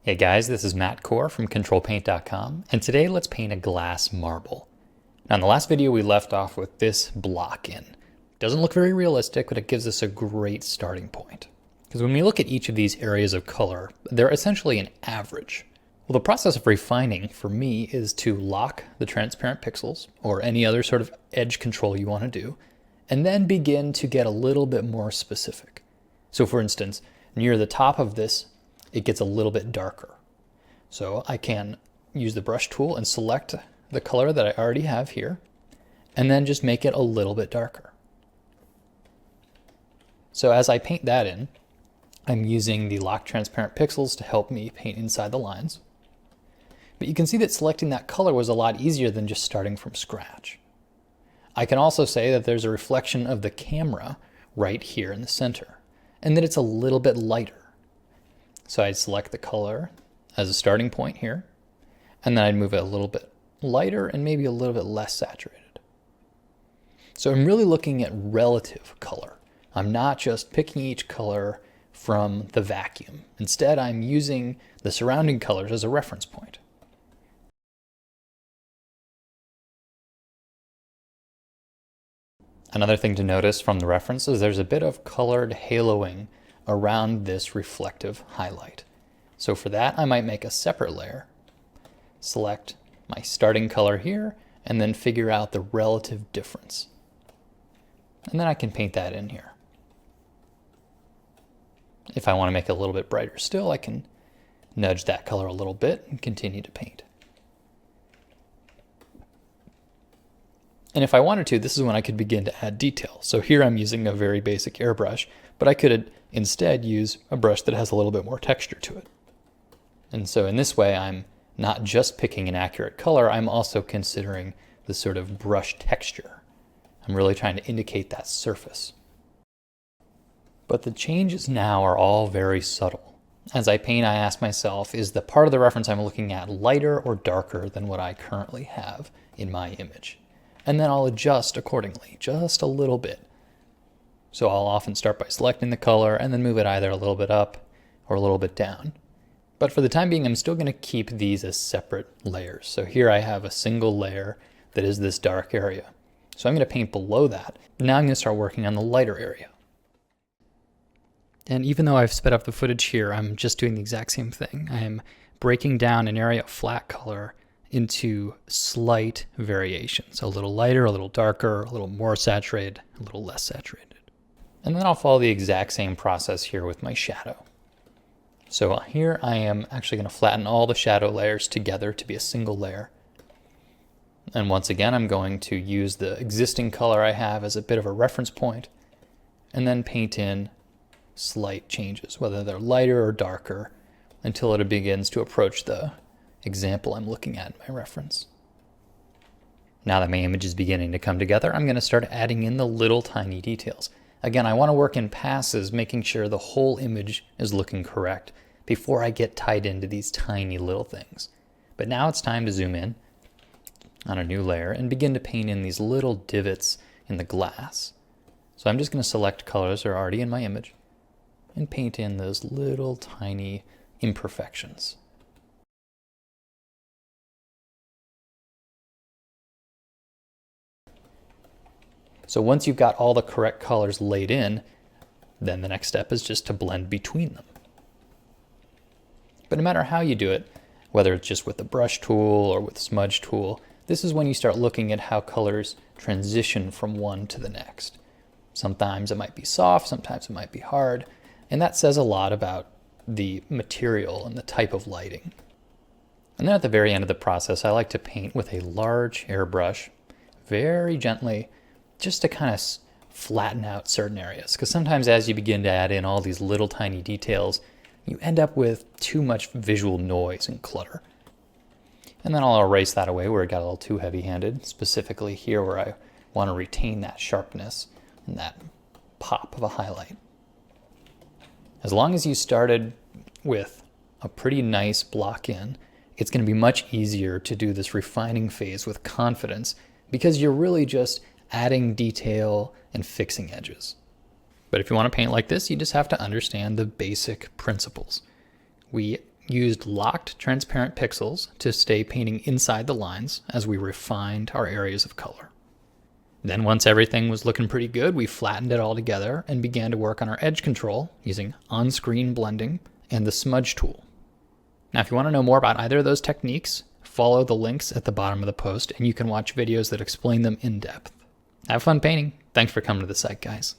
Hey guys, this is Matt Core from Ctrl+Paint.com, and today let's paint a glass marble. Now in the last video we left off with this block in. Doesn't look very realistic, but it gives us a great starting point. Because when we look at each of these areas of color, they're essentially an average. Well, the process of refining for me is to lock the transparent pixels, or any other sort of edge control you want to do, and then begin to get a little bit more specific. So for instance, near the top of this, it gets a little bit darker. So I can use the brush tool and select the color that I already have here, and then just make it a little bit darker. So as I paint that in, I'm using the lock transparent pixels to help me paint inside the lines. But you can see that selecting that color was a lot easier than just starting from scratch. I can also say that there's a reflection of the camera right here in the center, and that it's a little bit lighter. So I'd select the color as a starting point here, and then I'd move it a little bit lighter and maybe a little bit less saturated. So I'm really looking at relative color. I'm not just picking each color from the vacuum. Instead, I'm using the surrounding colors as a reference point. Another thing to notice from the reference is there's a bit of colored haloing around this reflective highlight. So for that, I might make a separate layer, select my starting color here, and then figure out the relative difference. And then I can paint that in here. If I want to make it a little bit brighter still, I can nudge that color a little bit and continue to paint. And if I wanted to, this is when I could begin to add detail. So here I'm using a very basic airbrush, but I could instead use a brush that has a little bit more texture to it. And so in this way, I'm not just picking an accurate color, I'm also considering the sort of brush texture. I'm really trying to indicate that surface. But the changes now are all very subtle. As I paint, I ask myself, is the part of the reference I'm looking at lighter or darker than what I currently have in my image? And then I'll adjust accordingly, just a little bit. So I'll often start by selecting the color and then move it either a little bit up or a little bit down. But for the time being, I'm still going to keep these as separate layers. So here I have a single layer that is this dark area. So I'm going to paint below that. Now I'm going to start working on the lighter area. And even though I've sped up the footage here, I'm just doing the exact same thing. I'm breaking down an area of flat color into slight variations. A little lighter, a little darker, a little more saturated, a little less saturated. And then I'll follow the exact same process here with my shadow. So here I am actually going to flatten all the shadow layers together to be a single layer. And once again, I'm going to use the existing color I have as a bit of a reference point, and then paint in slight changes, whether they're lighter or darker, until it begins to approach the example I'm looking at in my reference. Now that my image is beginning to come together, I'm going to start adding in the little tiny details. Again, I want to work in passes, making sure the whole image is looking correct before I get tied into these tiny little things. But now it's time to zoom in on a new layer and begin to paint in these little divots in the glass. So I'm just going to select colors that are already in my image and paint in those little tiny imperfections. So once you've got all the correct colors laid in, then the next step is just to blend between them. But no matter how you do it, whether it's just with the brush tool or with smudge tool, this is when you start looking at how colors transition from one to the next. Sometimes it might be soft, sometimes it might be hard, and that says a lot about the material and the type of lighting. And then at the very end of the process, I like to paint with a large airbrush, very gently, just to kind of flatten out certain areas. Because sometimes as you begin to add in all these little tiny details, you end up with too much visual noise and clutter. And then I'll erase that away where it got a little too heavy-handed, specifically here where I want to retain that sharpness and that pop of a highlight. As long as you started with a pretty nice block in, it's going to be much easier to do this refining phase with confidence because you're really just adding detail and fixing edges. But if you want to paint like this, you just have to understand the basic principles. We used locked transparent pixels to stay painting inside the lines as we refined our areas of color. Then once everything was looking pretty good, we flattened it all together and began to work on our edge control using on-screen blending and the smudge tool. Now, if you want to know more about either of those techniques, follow the links at the bottom of the post and you can watch videos that explain them in depth. Have fun painting. Thanks for coming to the site, guys.